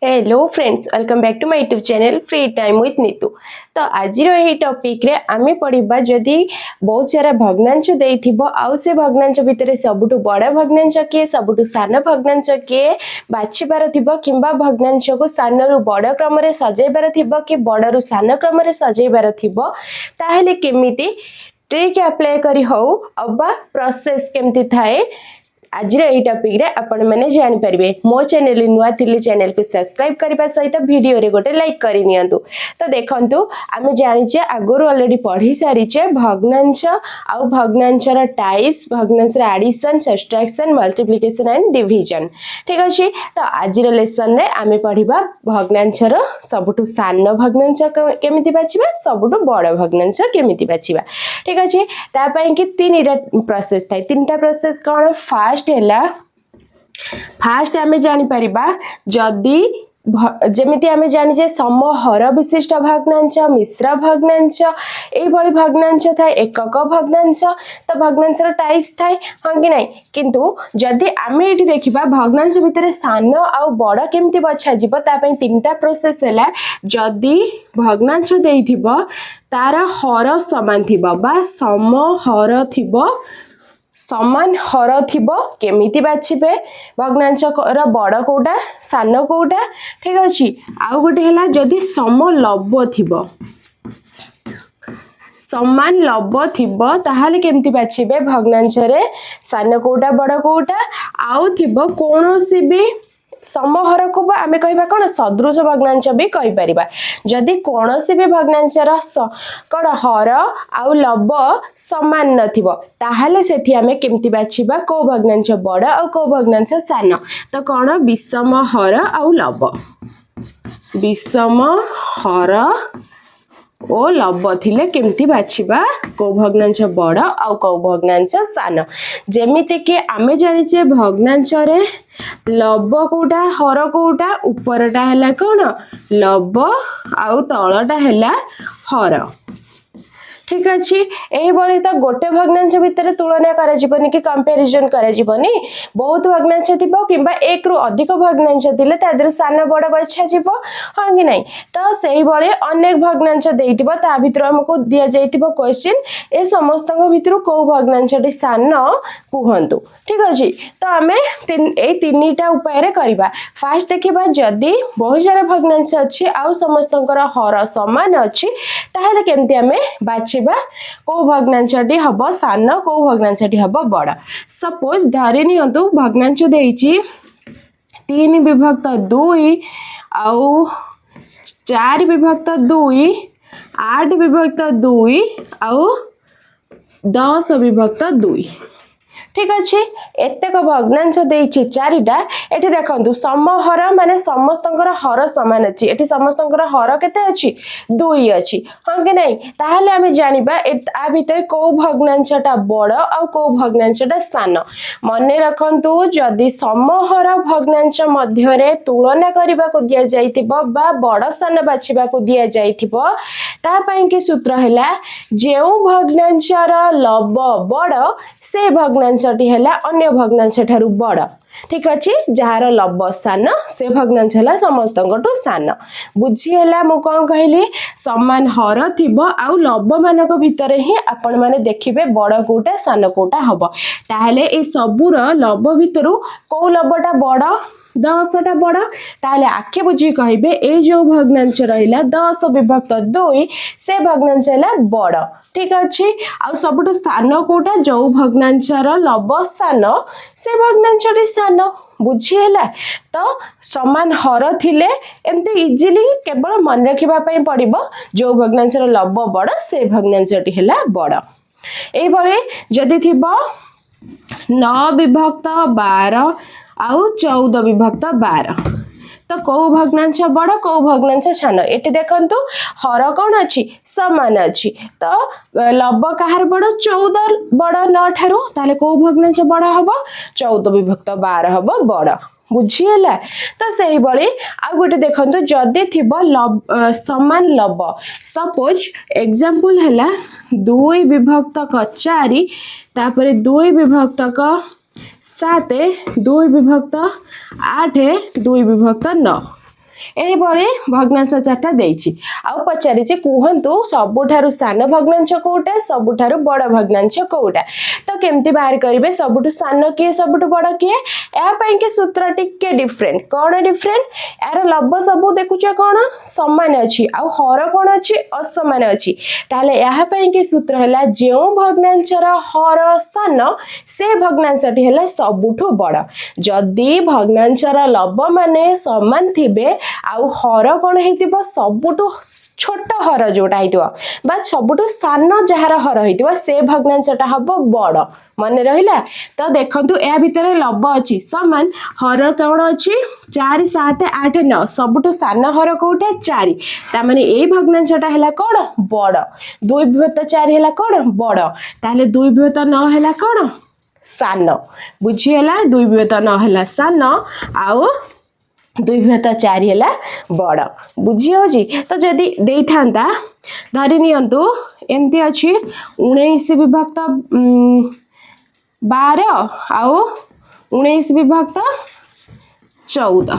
Hello friends, welcome back to my YouTube channel free time with Neetu. तो आज topic रे आमे पढ़िबा जदि बहुत सारा भग्नांश देइथिबो आउ से भग्नांश भितर सबुठु बड़ भग्नांश किए सबुठु सान भग्नांश किए बाछिबार थिबो किंबा भग्नांश को सान रु बड़ क्रम रे सजाइबार थिबो कि बड़ रु सान क्रम रे सजाइबार थिबो ताहेले केमिति ट्रिक अप्लाई करी हो अबा प्रोसेस केमति थाए आज टॉपिक रे आपण मैंने जान पारे। मो चैनल नुआ थिली चैनल को सब्सक्राइब करने सहित वीडियो रे गोटे लाइक कर नियंतु। तो देखंतु आमे जानिचे आगुरु ऑलरेडी पढ़ी सारिचे भग्नांश आउ भग्नांशर टाइप्स भग्नांशर addition subtraction multiplication and division. ठीक अछि। तो आज लेसन रे आमे पढ़िबा भग्नांशर सबुठु सान भग्नांश केमिति बाछिबा सबुठु बड़ भग्नांश केमिति बाछिबा। ठीक अछि। ता पई कि तीनटा प्रोसेस थाई। तीनटा प्रोसेस कोन फास्ट आमे जानि परिबा जदि जेमिति आमे जानिजे समहर विशिष्ट भग्नांश मिश्र भग्नांश एई भली भग्नांश थाए एकक भग्नांश। तो भग्नांशर टाइप्स थाए हां कि नाही किंतु जदि आमे एठी देखिबा भग्नांश भितर सान आ बड़ केमिति बछा जिवो ता पई तीनटा प्रोसेस हैला। जदि भग्नांश देइथिबो तार हर समान थिबो बा समहर थिबो समान हर थिबो केमिति बाछिबे भग्नांश र बड़ कोटा सान कोटा। ठीक अछि। आउ गोटे हैला जदि समलब्ध थिबो समान लब्ध थिबो ताहाले केमिति बाछिबे भग्नांश रे सान कोटा बड़ कोटा आउ थिबो कोनोसी भी समहर को आमे कहबा कोन सदृश भग्नांश भी कहि परिबा। जदि कोनोसी भी भग्नांशर कोन हर आउ लब्ध समान नथिबो ताहाले सेठी आमे केमिति बाछिबा को भग्नांश बड़ आउ को भग्नांश सान। तो कोन विषम हर आउ लब्ध विषम हर ओ लब्ध थिले केमती बाछिबा को भग्नांश बड़ आउ को भग्नांश सान। जेमिति कि आमे जानिचे भग्नांश रे लब्ध कोटा हर कोटा ऊपरटा हैला कोन लब्ध आउ तळटा हैला हर। ठीक अछि। एही बळी त गोटे भग्नांश भितर तुलना करा जिवनी कि कंपैरिजन करा जिवनी। बहुत भग्नांश थिबो किबा एक रु अधिक भग्नांश थिले तादर सान बड़ बछा जिवो हां कि नाही। तो सेही बळे अनेक भग्नांश देइतिबो ता भितर हमको दिया जाइतिबो क्वेश्चन ए समस्तक भितर को भग्नांशटी सान कुहंतु। ठीक अछि। तो आमे ए तीनटा उपाय रे करबा। फास्ट देखिबा जदि बहुत सारा भग्नांश अछि आ समस्तकर हर समान अछि ताहाले केमती आमे बाछिबा को भग्नांशटी हबो सान को भग्नांशटी हबो बड़। सपोज धरि नियंतु भग्नांश देइछि 3 विभक्त 2 आउ 4 विभक्त 2 8 विभक्त 2 आउ 10 विभक्त 2। ठीक अछि। एतेक भग्नांश देइछि चारिटा। एठी देखंतु समहर माने समस्तंकर हर समान अछि। एठी समस्तंकर हर केते अछि 2 अछि हां कि नाही। ताहाले आमे जानिबा आ भितर को भग्नांशटा बड़ आ को भग्नांशटा सान। मने रखंतु जदि समहर भग्नांश मध्य रे तुलना करिबा को दिया जाइतिबो बा बड़ सान बाछिबा को दिया जाइतिबो ता पई कि सूत्र हैला जेउ भग्नांशर लब्ध बड़ से भग्नांश हैला अन्य भग्नांश ठारू बड़। ठीक अछि। जहार लब्ध सान से भग्नांश हैला समस्तंगटो सान। बुझी हैला मु कोन कहली समान हर थिबो आउ लब्ध मानक भितर ही आपण माने देखिबे बड़ कोटा सान कोटा हबो। ताहाले ए सबुर लब्ध भितरु को लब्धटा बड़ 10 टा बड़ ताले आखे बुझी कहिबे ए जो भग्नांश रहिला 10 विभक्त 2 से भग्नांश हैला बड़। ठीक अछि। आ सबुठु सान कोटा जो भग्नांशर लब्ध सान से भग्नांशटी सान। बुझी हैला। तो समान हर थिले एमते इजीली केवल मन रखिबा पई पड़िबो जो भग्नांशर लब्ध बड़ से भग्नांशटी हैला बड़। एई भले जदि थिबो 9 विभक्त 12 आउ 14 विभक्त 12 तो को भग्नांश बड़ को भग्नांश सान। एटी देखंतु हर कोन अछि समान अछि। तो लब्ध काहार बड़ 14 बड़ 9 ठारू ताले को भग्नांश बड़ हबो 14 विभक्त 12 हबो बड़। बुझी हैला। तो सही बळे आ गोटे देखंतु जदि थिबो समान लब्ध सपोज एग्जांपल हैला 2 विभक्त 4 तापरे 2 विभक्त 7 2 विभक्त 8 2 विभक्त 9 ଏଇଭଳି ଭଗ୍ନାଂଶ ଚାରିଟା ଦେଇଛି ଆଉ ପଚାରିଛି କୁହନ୍ତୁ ସବୁଠାରୁ ସାନ ଭଗ୍ନାଂଶ କୋଉଟା ସବୁଠାରୁ ବଡ଼ ଭଗ୍ନାଂଶ କୋଉଟା ତ କେମିତି ବାହାର କରିବେ ସବୁଠୁ ସାନ କିଏ ସବୁଠୁ ବଡ଼ କିଏ ଏହା ପାଇଁ କି ସୂତ୍ର ଟିକେ डिफरेंट कौन डिफरेंट यार लब सब देखुच कौन समान अच्छी आउ हर कौन अच्छी असमान अच्छी ताले यहाँ ପାଇଁ कि सूत्र है जो भग्नांशर हर सान से भग्नांशटी है सबुठु बड़ जदि भग्नांशर लब माने समान थिबे आउ हर कौन होइतिबो सबुठु छोट हर जोटा होइतिबो बा सबुठु सान जहार हर होइतिबो से भग्नांशटा हबो बड़ मन रहिला तो देखंतु या भितर लब अच्छी समान हर कौन अच्छी 4 7 8 9 सबुठु सान हर कोटा 4 तामाने ए भग्नांशटा हैला कोन बड़ 2/4 हैला कोन बड़ ताले 2/9 हैला कोन सान बुझी हैला 2/9 हैला सान आउ 2/4 हैला बड़ बुझी होजी तो जदी देई थांदा धरि नियंतु एंती अछि 19 विभक्त 12 आउ 19 विभक्त 14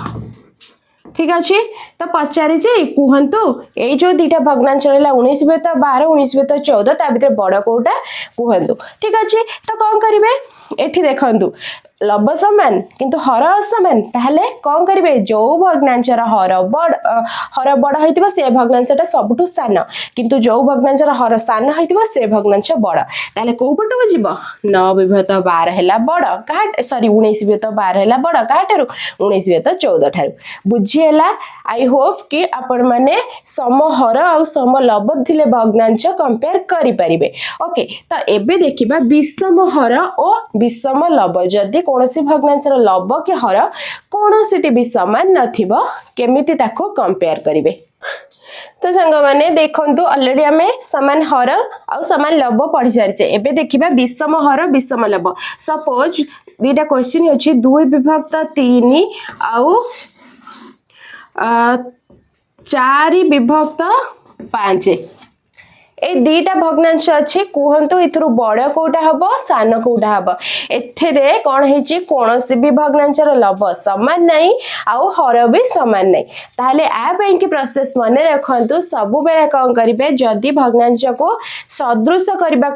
ठीक अच्छे तो पचारे कहतु ये जो दीटा भग्नांश रहा 19/12 19/14 ता भीतर बड़ कोटा कहतु ठीक अच्छे तो कौन करेंगे एठी देखंतु लब समान किंतु हर असमान ताहले कौन करेंगे जो भग्नांशर हर बड़ होइतिबा से भग्नांशटा सबुठु सान किंतु जो भग्नांशर हर सान होइतिबा से भग्नांश बड़ ताहले को पटको जीव 9/12 हैला बड़ का सॉरी 19/12 हैला बड़ काठारु 19/14 ठारु बुझी हैला आई होप कि आपण माने सम हर और सम लब थिले भग्नांश कंपेयर करि परिबे ओके तो एबे देखिबा विषम हर और विषम लब जदि कोनोसी भग्नांशर लब कि हर कोनोसीटी भी समान नथिबो केमिति ताको कंपेयर करिवे तो संग माने देखंतु ऑलरेडी हमें समान हर और समान लब पढ़ी सारिचे एबे देखिबा विषम हर विषम लब सपोज दीटा क्वेश्चन अछि 2/3 आउ 4/5 ए दीटा भग्नांश अच्छे कहतु इथरु बड़ कोटा हबो सान कोटा हबो एथेरे कोन हेची कोनोसी भी भग्नांशर लब समान नहीं आउ हर भी समान नहीं ताहले आ पई कि प्रोसेस माने रखंतु सब बेला कोन करिवे जदी भग्नांश को सदृश करबा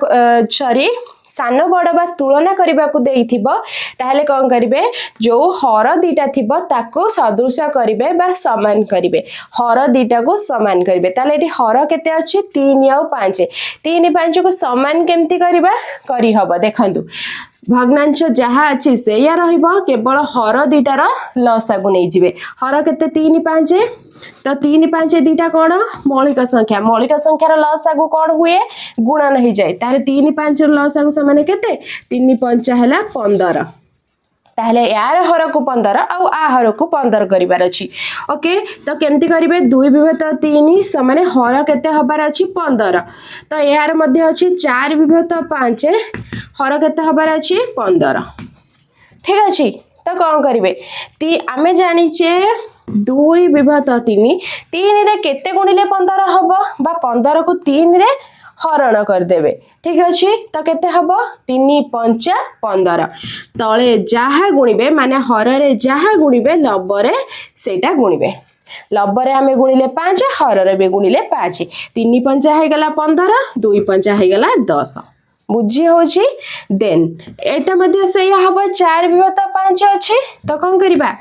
सॉरी सान बड़ बा तुलना करबा को देइथिबो ताहले कोन करिवे जो हर दीटा थिबो ताको सदृश करिवे बा समान करिवे हर दीटा को समान करिवे ताले एठी हर केते अछि 3 और 5 3 5 को समान केमती करबा करि हबो देखंतु भग्नांश जहा अछि से या रहिबो केवल हर दीटार लसागु नै जिवे हर केते 3 5 तो 3 5 दीटा कौन मौलिक संख्यार लसागु कौन हुए गुणन हो जाए तारे 3 5 लसागु समान केते 3 5 हैला 15 ताहले यार हर को 15 आउ आ हर को 15 करिवार अछि ओके तो केमती करिवे 2/3 समान हर केते हबार अछि 15 तो यार मध्ये अछि 4/5 हर केते हबार अछि 15 ठीक अछि तो कौन करिवे ती आमे जानिचे 2/3 रे केते गुणिले 15 हबो बा 15 को 3 रे हरण कर देबे ठीक अछि तो केते हबो 3 5 15 तळे जहा गुणिबे माने हर रे जहा गुणिबे लब रे सेटा गुणिबे लब रे हमें गुणिले 5 हर रे बे गुणिले 5 3 5 हे गला 15 2 5 हे गला 10 बुझी होची देन एटा मध्ये से हबो 4/5 अछि तो कोन करिबा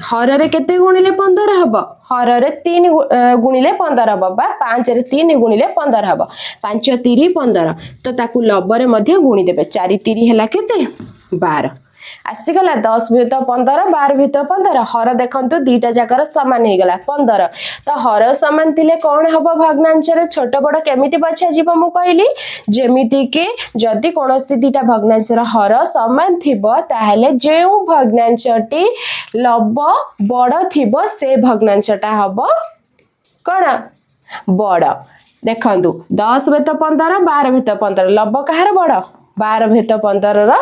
हर रे केते गुणिले 15 हबो हर रे 3 गुणिले 15 हबो बा 5 रे 3 गुणिले 15 हबो 5 3 15 तो ताकू लब रे मध्ये गुणी देबे 4 3 हैला केते 12 आसी गला 10/15 12/15 हर देखंतु दीटा जाकर समान हे गला 15 तो हर समान थिले कोन हबो भग्नांश रे छोट बड़ केमिति बछा जीवो मु कहली जेमिति कि जदी कोनोसी दीटा भग्नांश रे हर समान थिबो ताहले जेउ भग्नांशटी लब बड़ थिबो से भग्नांशटा हबो कोन बड़ देखंतु 10/15 12/15 लब कहार बड़ 12/15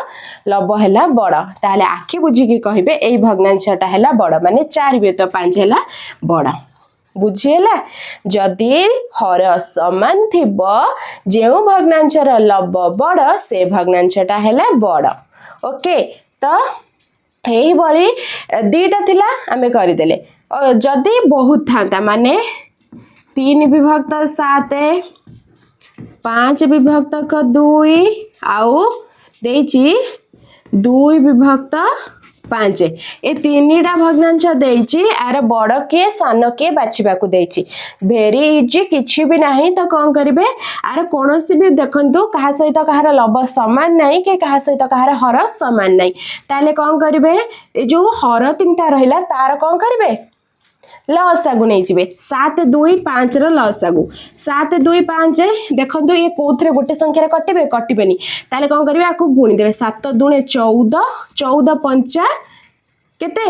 लब हैला बड़ ताले आखि बुझी कि कहिबे एई भग्नांशटा हैला बड़ माने 4/5 हैला बड़ बुझिएला जदि हर समान थिबो जेउ भग्नांशर लब बड़ से भग्नांशटा हैला बड़ ओके तो यही भली दीटा थिला आमे करदेले जदि बहुत था माने 3 विभक्त 7 5 विभक्त 2 आउ देछि 2 विभक्त 5 ए तीनटा भग्नांश देछि आर बड़ के सान के बाछिबा को देछि वेरी इजी किछि भी नाही तो कोन करिवे आर कोनोसी भी देखंतु कहा सहित कहार लब समान नाही के कहा सहित कहार हर समान नाही ताले कोन करिवे ए जो हर तीनटा रहिला तार कोन करिवे लसागु नहीं जीवे 7 2 5 रो लसागु 7 2 5 देखंतु ये कोथरे गोटे संख्या रे कटिबे कटिबेनी ताले कोन करिवे आकु गुणी देबे 7 2 14 14 5 केते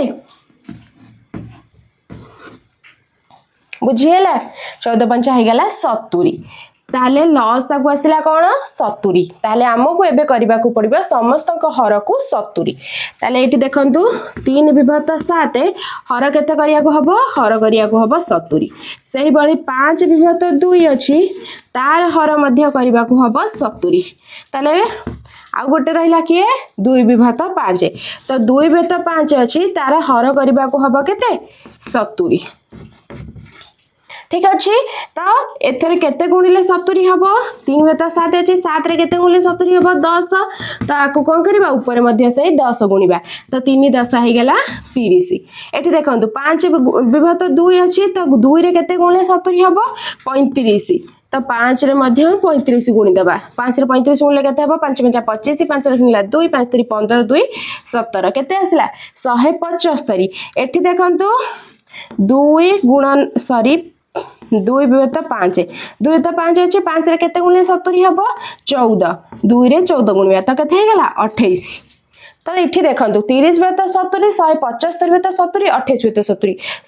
बुझिएला 14 5 हे गेला 70 ताले लसागु आसिला कोन 70 ताले हमकु एबे करबा को पड़िबो समस्त हर को 70 ताले एटी देखंतु 3 विभक्त 7 हर केते करिया को हबो हर करिया को हबो 70 सेही बळी 5 विभक्त 2 अछि तार हर मध्य करबा को हबो 70 ताले आ गोटे रहिला किए 2 विभक्त 5 तो 2 विभक्त 5 अछि तार हर करबा को हबो केते 70 ठीक अच्छे तो एथरे केते गुणिले 70 हबो 3 विभक्त 7 अछि 7 रे केते गुणिले 70 हबो 10 तो आको कोन करबा ऊपर मध्य से 10 गुणिबा तो 3 10 हे गेला 30 एठी देखंतु 5 विभक्त 2 अछि तो 2 रे केते गुणिले 70 हबो 35 तो 5 रे मध्य 35 गुणी देबा 5 रे 35 गुणिले केते हबो 5 5 25 5 रे हिला 2 5 3 15 2 17 केते आसला 175 एठी देखंतु 2 गुणन सॉरी 2 विभक्त 5 2 विभक्त 5 अछि 5 रे केते गुणिले 70 हबो 14 2 रे 14 गुणिया तो केते हे गेला 28 तो इठी देखंतु 30 विभक्त 70 175 विभक्त 70 28 विभक्त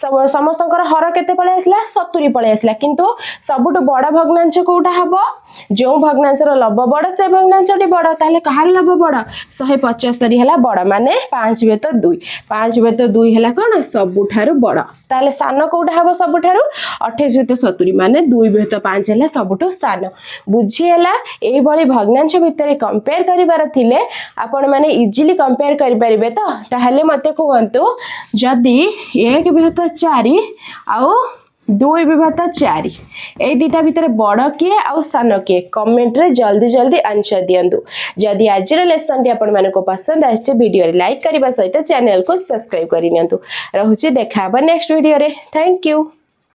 70 समस्त हर केते पळे आसला 70 पळे आसला किंतु सबुट बड़ भग्नांश कोउटा हबो जो भग्नांश रो लब बड़ से भग्नांशटी बड़ ताले कहार लब बड़ 175 हला बड़ माने 5 विभक्त 2 5 विभक्त 2 हला कोन सबुठारु बड़ ताले सान कोउटा हबो सबुठारु 28 विभक्त 70 माने 2 विभक्त 5 हला सबुठो सान बुझी हला एई बळी भग्नांश भितरे कंपेयर करिवार थिले आपण माने इजीली कंपेयर करि परिबे तो ताहले मते कहंतु जदी 1 विभक्त 4 आउ 2 विभक्त 4 ए दीटा भितर बड़ किए आउ सान किए कमेंट रे जल्दी जल्दी आंसर दियंतु जदि आज लेसन टी आपण माने को पसंद आछे वीडियो रे लाइक करबा सहित चैनल को सब्सक्राइब करि नियंतु रहूची देखाबा नेक्स्ट वीडियो रे थैंक यू।